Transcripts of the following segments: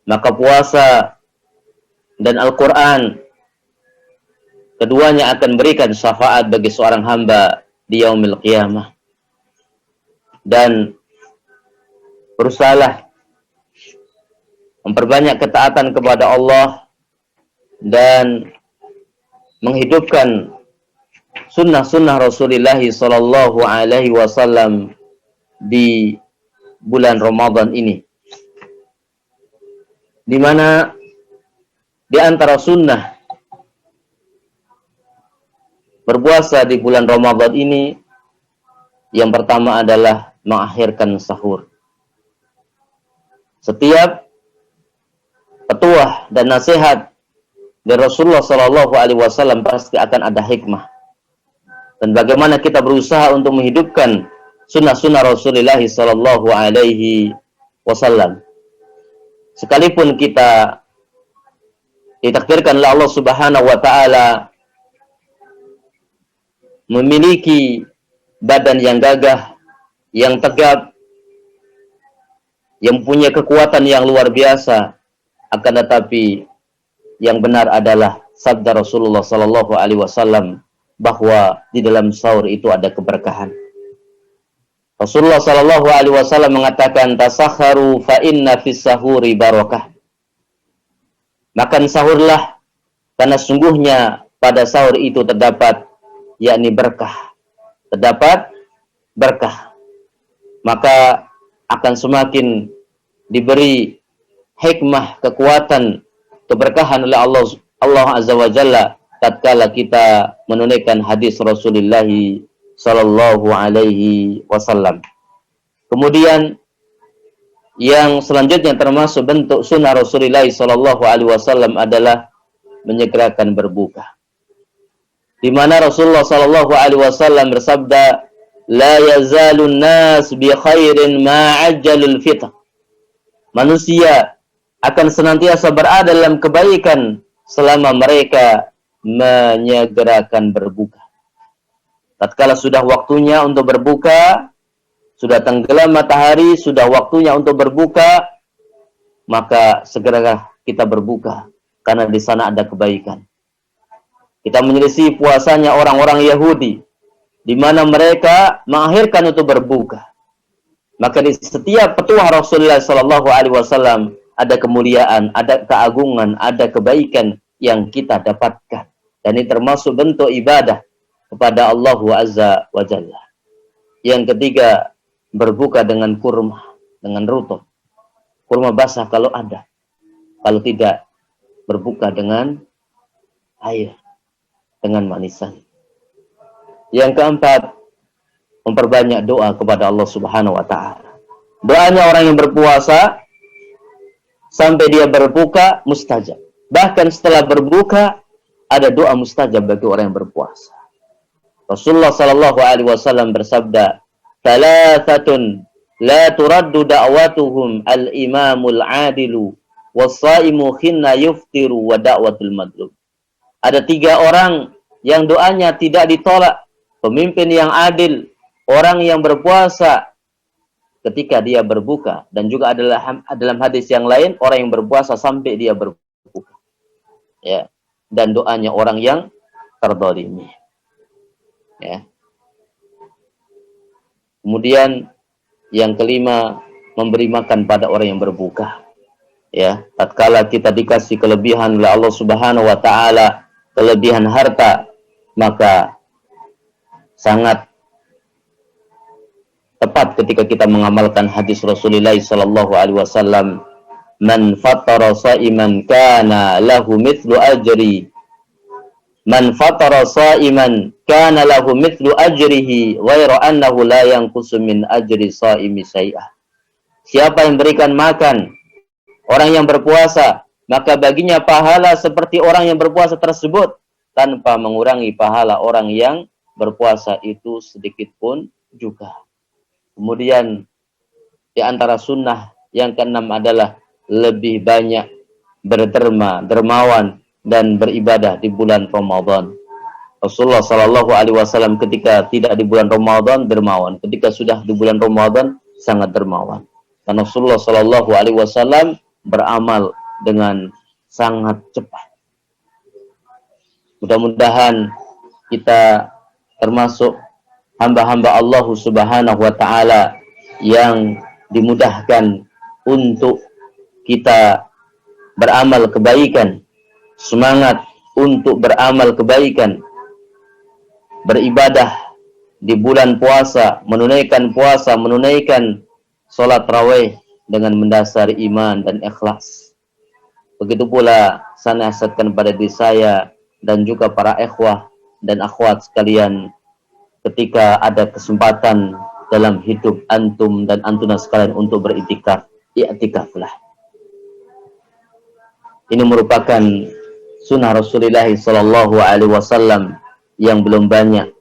maka puasa dan Al-Quran keduanya akan berikan syafaat bagi seorang hamba di yaumil qiyamah. Dan berusahalah memperbanyak ketaatan kepada Allah dan menghidupkan sunnah-sunnah Rasulullah sallallahu alaihi wasallam di bulan Ramadan ini, di mana di antara sunnah berpuasa di bulan Ramadan ini yang pertama adalah mengakhirkan sahur. Setiap petuah dan nasihat dari Rasulullah sallallahu alaihi wasallam pasti akan ada hikmah. Dan bagaimana kita berusaha untuk menghidupkan sunnah-sunnah Rasulullah sallallahu alaihi wasallam. Sekalipun kita ditakdirkan oleh Allah Subhanahu wa taala memiliki badan yang gagah, yang tegap, yang punya kekuatan yang luar biasa, akan tetapi yang benar adalah sabda Rasulullah sallallahu alaihi wasallam bahwa di dalam sahur itu ada keberkahan. Rasulullah sallallahu alaihi wasallam mengatakan, tasakharu fa inna fis sahuri barakah. Makan sahurlah karena sungguhnya pada sahur itu terdapat yakni berkah. Terdapat berkah. Maka akan semakin diberi hikmah, kekuatan, keberkahan oleh Allah Azza wa Jalla tatkala kita menunaikan hadis Rasulullah sallallahu alaihi wasallam. Kemudian yang selanjutnya termasuk bentuk sunnah Rasulullah sallallahu alaihi wasallam adalah menyegerakan berbuka. Di mana Rasulullah sallallahu alaihi wasallam bersabda, la yazalun nas bi khairin ma ajjalul fitr. Manusia akan senantiasa berada dalam kebaikan selama mereka menyegerakan berbuka. Tatkala sudah waktunya untuk berbuka, sudah tenggelam matahari, sudah waktunya untuk berbuka, maka segera kita berbuka karena di sana ada kebaikan. Kita menyelisih puasanya orang-orang Yahudi, di mana mereka mengakhirkan untuk berbuka. Maka di setiap petuah Rasulullah sallallahu alaihi wasallam ada kemuliaan, ada keagungan, ada kebaikan yang kita dapatkan. Dan ini termasuk bentuk ibadah kepada Allah Azza wa Jalla. Yang ketiga, berbuka dengan kurma, dengan rutub. Kurma basah kalau ada. Kalau tidak, berbuka dengan air, dengan manisan. Yang keempat, memperbanyak doa kepada Allah Subhanahu wa taala. Doanya orang yang berpuasa sampai dia berbuka mustajab. Bahkan setelah berbuka ada doa mustajab bagi orang yang berpuasa. Rasulullah sallallahu alaihi wasallam bersabda, "Thalathatun la turaddu da'watuhum al-imamul 'adilu was-shaimu khinna yuftiru wa da'watul madlub." Ada 3 orang yang doanya tidak ditolak, pemimpin yang adil, orang yang berpuasa ketika dia berbuka, dan juga adalah dalam hadis yang lain orang yang berpuasa sampai dia berbuka. Ya, dan doanya orang yang terdolimi. Ya. Kemudian yang kelima, memberi makan pada orang yang berbuka. Ya, tatkala kita dikasih kelebihan oleh Allah Subhanahu wa taala, kelebihan harta, maka sangat tepat ketika kita mengamalkan hadis Rasulullah sallallahu alaihi wasallam, man fattara shaiman kana lahu mithlu ajri man fattara shaiman kana lahu mithlu ajrihi ghairu annahu la yanqusu min ajri shaimi syai'ah. Siapa yang berikan makan orang yang berpuasa, maka baginya pahala seperti orang yang berpuasa tersebut tanpa mengurangi pahala orang yang berpuasa itu sedikit pun juga. Kemudian di antara sunnah yang keenam adalah lebih banyak berderma, dermawan dan beribadah di bulan Ramadan. Rasulullah sallallahu alaihi wasallam ketika tidak di bulan Ramadan dermawan, ketika sudah di bulan Ramadan sangat dermawan. Dan Rasulullah sallallahu alaihi wasallam beramal dengan sangat cepat. Mudah-mudahan kita termasuk hamba-hamba Allah Subhanahu wa taala yang dimudahkan untuk kita beramal kebaikan, semangat untuk beramal kebaikan, beribadah di bulan puasa, menunaikan sholat tarawih dengan mendasari iman dan ikhlas. Begitu pula saya nasihatkan pada diri saya dan juga para ikhwah dan akhwat sekalian, ketika ada kesempatan dalam hidup antum dan antuna sekalian untuk beriktikaf, i'tikaflah. Ini merupakan sunnah Rasulullah sallallahu alaihi wasallam yang belum banyak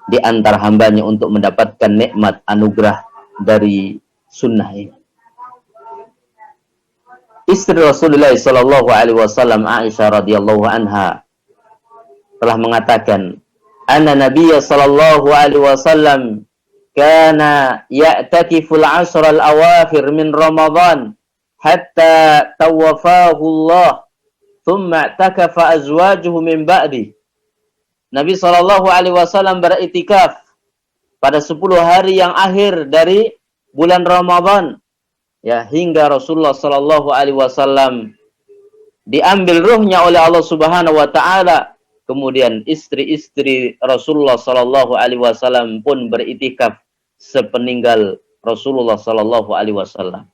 di antara hambanya untuk mendapatkan nikmat anugerah dari sunnah ini. Istri Rasulullah sallallahu alaihi wasallam Aisyah radhiyallahu anha telah mengatakan, "Anna Nabiyya sallallahu alaihi wasallam kana ya'takiful 'ashra al-awakhir min Ramadan hatta tawaffahu Allah, thumma i'takafa azwajuhu min ba'di." Nabi sallallahu alaihi wasallam beriktikaf pada 10 hari yang akhir dari bulan Ramadan, ya, hingga Rasulullah sallallahu alaihi wasallam diambil ruhnya oleh Allah Subhanahu wa taala. Kemudian istri-istri Rasulullah sallallahu alaihi wasallam pun beriktikaf sepeninggal Rasulullah sallallahu alaihi wasallam.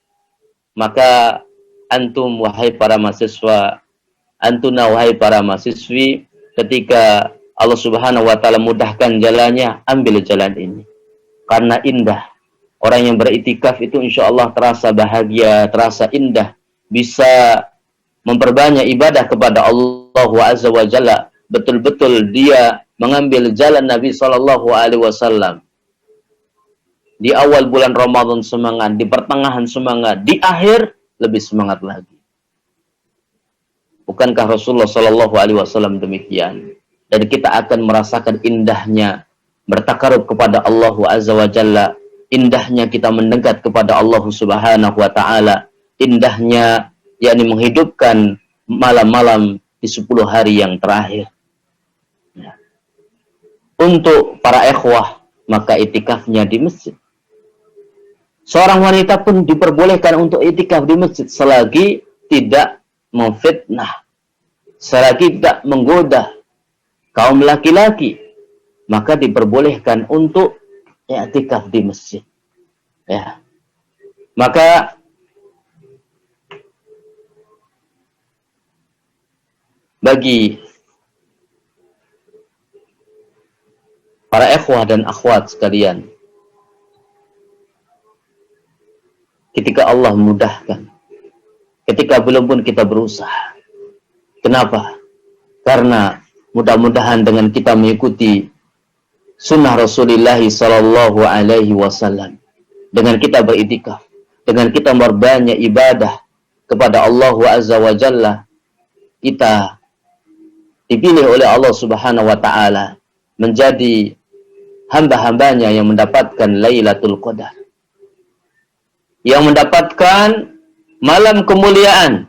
Maka antum wahai para mahasiswa, antuna wahai para mahasiswi, ketika Allah Subhanahu wa taala mudahkan jalannya, ambil jalan ini. Karena indah. Orang yang beriktikaf itu insyaallah terasa bahagia, terasa indah, bisa memperbanyak ibadah kepada Allah Azza wa Jalla. Betul-betul dia mengambil jalan Nabi sallallahu alaihi wasallam. Di awal bulan Ramadan semangat, di pertengahan semangat, di akhir lebih semangat lagi. Bukankah Rasulullah sallallahu alaihi wasallam demikian? Dan kita akan merasakan indahnya bertakarub kepada Allah Azza wa Jalla, indahnya kita mendekat kepada Allah Subhanahu wa taala, indahnya yakni menghidupkan malam-malam di 10 hari yang terakhir. Ya. Untuk para ikhwah, maka itikafnya di masjid. Seorang wanita pun diperbolehkan untuk itikaf di masjid selagi tidak memfitnah, selagi tidak menggoda kaum laki-laki, maka diperbolehkan untuk i'tikaf di masjid. Ya. Maka bagi para ikhwah dan akhwat sekalian, ketika Allah mudahkan, ketika belum pun kita berusaha. Kenapa? Karena mudah-mudahan dengan kita mengikuti sunnah Rasulullah sallallahu alaihi wasallam, dengan kita beriktikaf, dengan kita berbanyak ibadah kepada Allah Azza wa Jalla, kita dipilih oleh Allah Subhanahu wa taala menjadi hamba-hambanya yang mendapatkan Lailatul Qadar, yang mendapatkan malam kemuliaan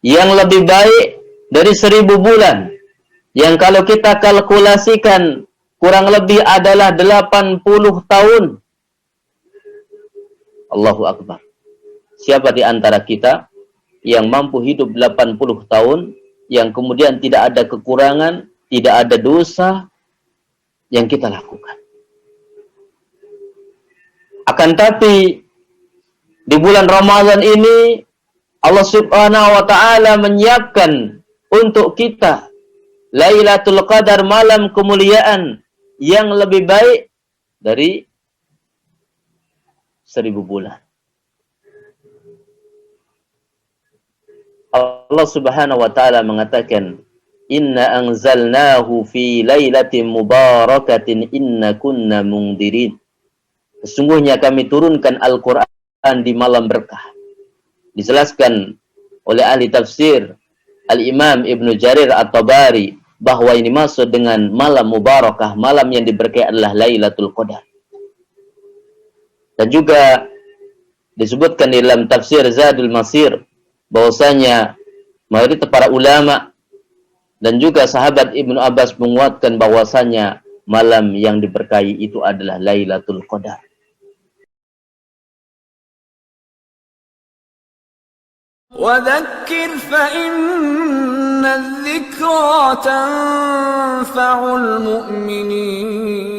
yang lebih baik dari 1000 bulan, yang kalau kita kalkulasikan kurang lebih adalah 80 tahun. Allahu Akbar. Siapa di antara kita yang mampu hidup 80 tahun, yang kemudian tidak ada kekurangan, tidak ada dosa yang kita lakukan? Akan tapi di bulan Ramadan ini Allah Subhanahu wa taala menyiapkan untuk kita Lailatul Qadar, malam kemuliaan yang lebih baik dari 1000 bulan. Allah Subhanahu wa taala mengatakan, "Inna anzalnahu fi lailatin mubarakatin inna kunna mundirin." Sesungguhnya kami turunkan Al-Quran di malam berkah. Dijelaskan oleh ahli tafsir Al-Imam Ibnu Jarir At-Tabari bahwa ini maksud dengan malam mubarakah, malam yang diberkahi adalah Lailatul Qadar. Dan juga disebutkan di dalam tafsir Zadul Masir bahwasanya mayoritas para ulama dan juga sahabat Ibnu Abbas menguatkan bahwasanya malam yang diberkahi itu adalah Lailatul Qadar. وذكر فإن الذكرى تنفع المؤمنين